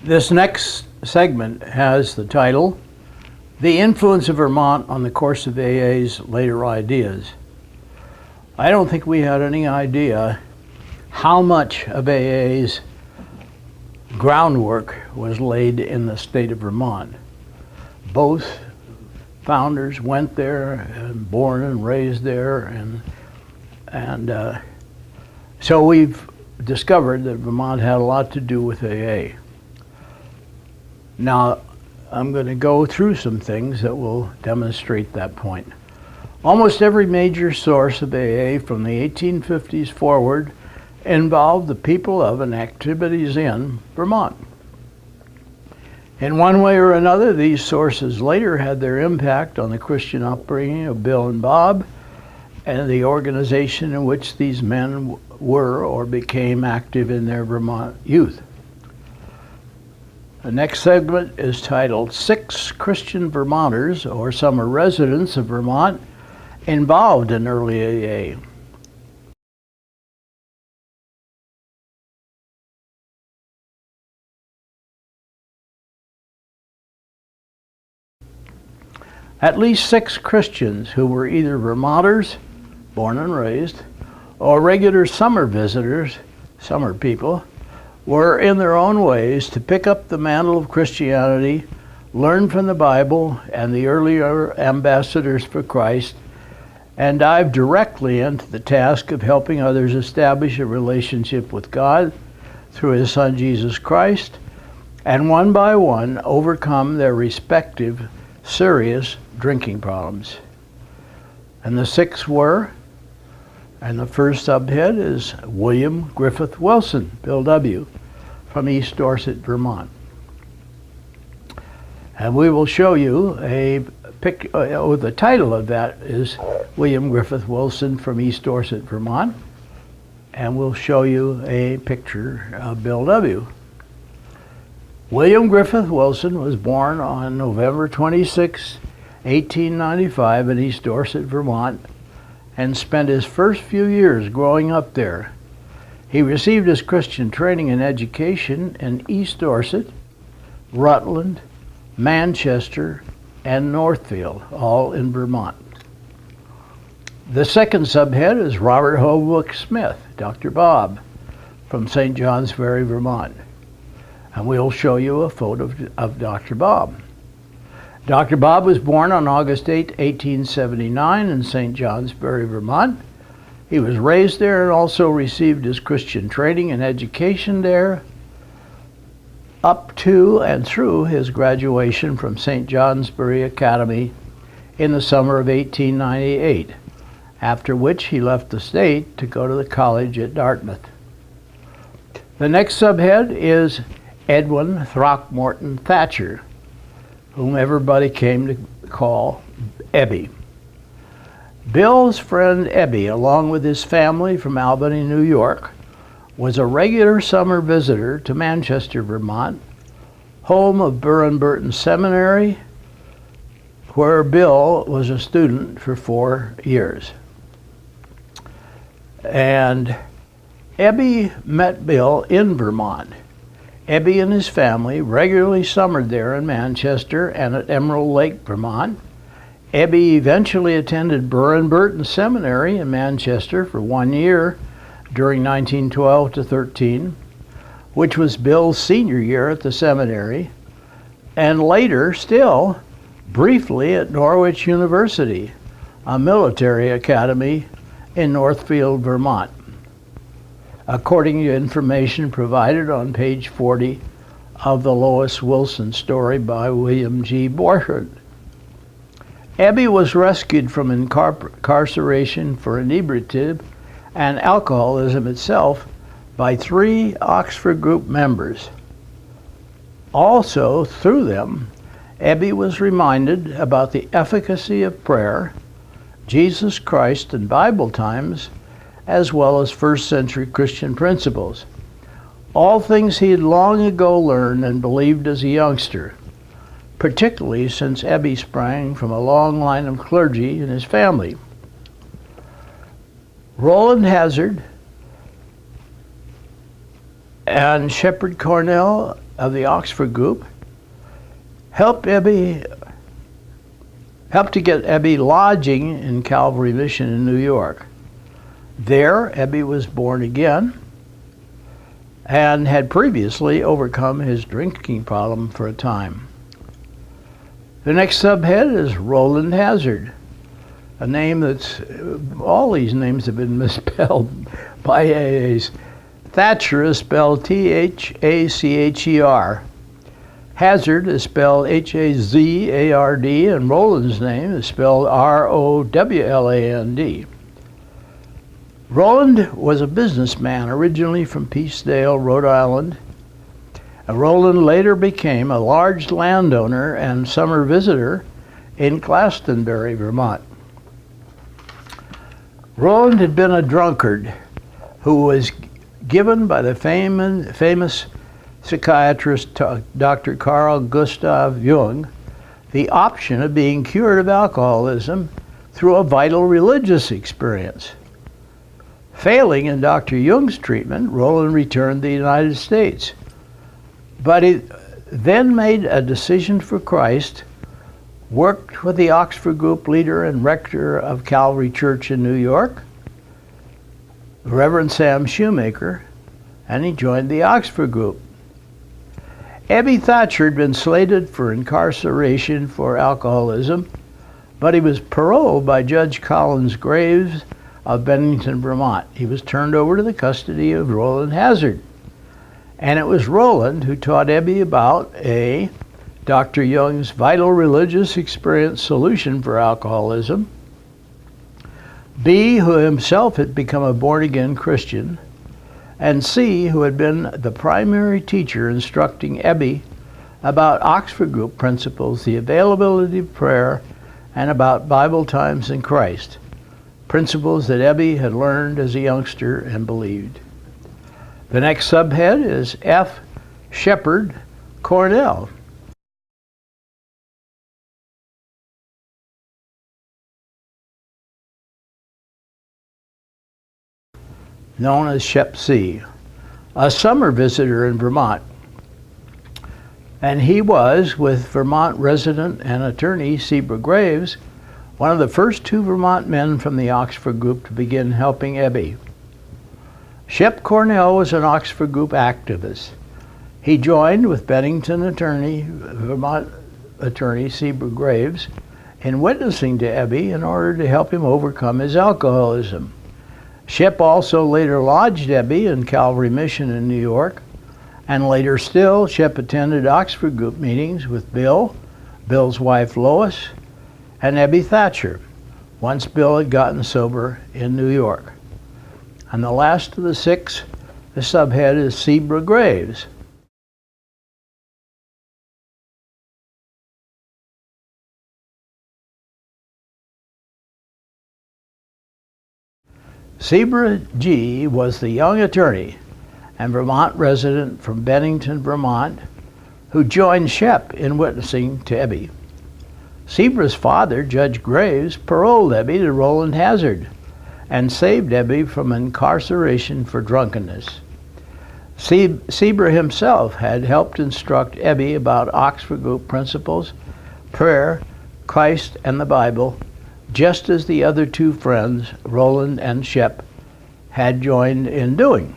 This next segment has the title, The Influence of Vermont on the Course of AA's Later Ideas. I don't think we had any idea how much of AA's groundwork was laid in the state of Vermont. Both founders went there and born and raised there, and so we've discovered that Vermont had a lot to do with AA. Now, I'm going to go through some things that will demonstrate that point. Almost every major source of AA from the 1850s forward involved the people of and activities in Vermont. In one way or another, these sources later had their impact on the Christian upbringing of Bill and Bob and the organization in which these men were or became active in their Vermont youth. The next segment is titled 6 Christian Vermonters or Summer Residents of Vermont Involved in Early AA. At least 6 Christians who were either Vermonters, born and raised, or regular summer visitors, summer people, were in their own ways to pick up the mantle of Christianity, learn from the Bible and the earlier ambassadors for Christ, and dive directly into the task of helping others establish a relationship with God through His Son Jesus Christ, and one by one overcome their respective serious drinking problems. And the 6 were, and the first subhead is William Griffith Wilson, Bill W., from East Dorset, Vermont. And we will show you a picture, the title of that is William Griffith Wilson from East Dorset, Vermont. And we'll show you a picture of Bill W. William Griffith Wilson was born on November 26, 1895 in East Dorset, Vermont, and spent his first few years growing up there. He received his Christian training and education in East Dorset, Rutland, Manchester, and Northfield, all in Vermont. The second subhead is Robert Holbrook Smith, Dr. Bob, from St. John's Ferry, Vermont. And we'll show you a photo of Dr. Bob. Dr. Bob was born on August 8, 1879 in St. John's Ferry, Vermont. He was raised there and also received his Christian training and education there up to and through his graduation from St. Johnsbury Academy in the summer of 1898, after which he left the state to go to the college at Dartmouth. The next subhead is Edwin Throckmorton Thatcher, whom everybody came to call Ebby. Bill's friend Ebby, along with his family from Albany, New York, was a regular summer visitor to Manchester, Vermont, home of Burr and Burton Seminary, where Bill was a student for 4 years. And Ebby met Bill in Vermont. Ebby and his family regularly summered there in Manchester and at Emerald Lake, Vermont. Ebby eventually attended Burr and Burton Seminary in Manchester for 1 year during 1912 to 13, which was Bill's senior year at the seminary, and later still briefly at Norwich University, a military academy in Northfield, Vermont, according to information provided on page 40 of the Lois Wilson story by William G. Borchardt. Ebby was rescued from incarceration for inebriative and alcoholism itself by 3 Oxford group members. Also, through them, Ebby was reminded about the efficacy of prayer, Jesus Christ and Bible times, as well as first-century Christian principles, all things he had long ago learned and believed as a youngster, particularly since Ebby sprang from a long line of clergy in his family. Roland Hazard and Shepard Cornell of the Oxford group helped to get Ebby lodging in Calvary Mission in New York. There, Ebby was born again and had previously overcome his drinking problem for a time. The next subhead is Roland Hazard, a name that's, all these names have been misspelled by AAs. Thatcher is spelled Thacher. Hazard is spelled Hazard, and Roland's name is spelled Rowland. Roland was a businessman originally from Peacedale, Rhode Island. Roland later became a large landowner and summer visitor in Glastonbury, Vermont. Roland had been a drunkard who was given by the famous psychiatrist Dr. Carl Gustav Jung the option of being cured of alcoholism through a vital religious experience. Failing in Dr. Jung's treatment, Roland returned to the United States. But he then made a decision for Christ, worked with the Oxford group leader and rector of Calvary Church in New York, Reverend Sam Shoemaker, and he joined the Oxford group. Ebby Thatcher had been slated for incarceration for alcoholism, but he was paroled by Judge Collins Graves of Bennington, Vermont. He was turned over to the custody of Roland Hazard. And it was Roland who taught Ebby about A, Dr. Jung's vital religious experience solution for alcoholism, B, who himself had become a born-again Christian, and C, who had been the primary teacher instructing Ebby about Oxford group principles, the availability of prayer, and about Bible times in Christ, principles that Ebby had learned as a youngster and believed. The next subhead is F. Shepard Cornell. Known as Shep C., a summer visitor in Vermont. And he was, with Vermont resident and attorney Sebra Graves, one of the first two Vermont men from the Oxford group to begin helping Ebby. Shep Cornell was an Oxford group activist. He joined with Vermont attorney Sebra Graves in witnessing to Ebby in order to help him overcome his alcoholism. Shep also later lodged Ebby in Calvary Mission in New York, and later still, Shep attended Oxford group meetings with Bill, Bill's wife Lois, and Ebby Thatcher, once Bill had gotten sober in New York. And the last of the six, the subhead is Sebra Graves. Sebra G. was the young attorney and Vermont resident from Bennington, Vermont, who joined Shep in witnessing to Ebby. Sebra's father, Judge Graves, paroled Ebby to Roland Hazard and saved Ebby from incarceration for drunkenness. Sebra himself had helped instruct Ebby about Oxford group principles, prayer, Christ, and the Bible, just as the other two friends, Roland and Shep, had joined in doing.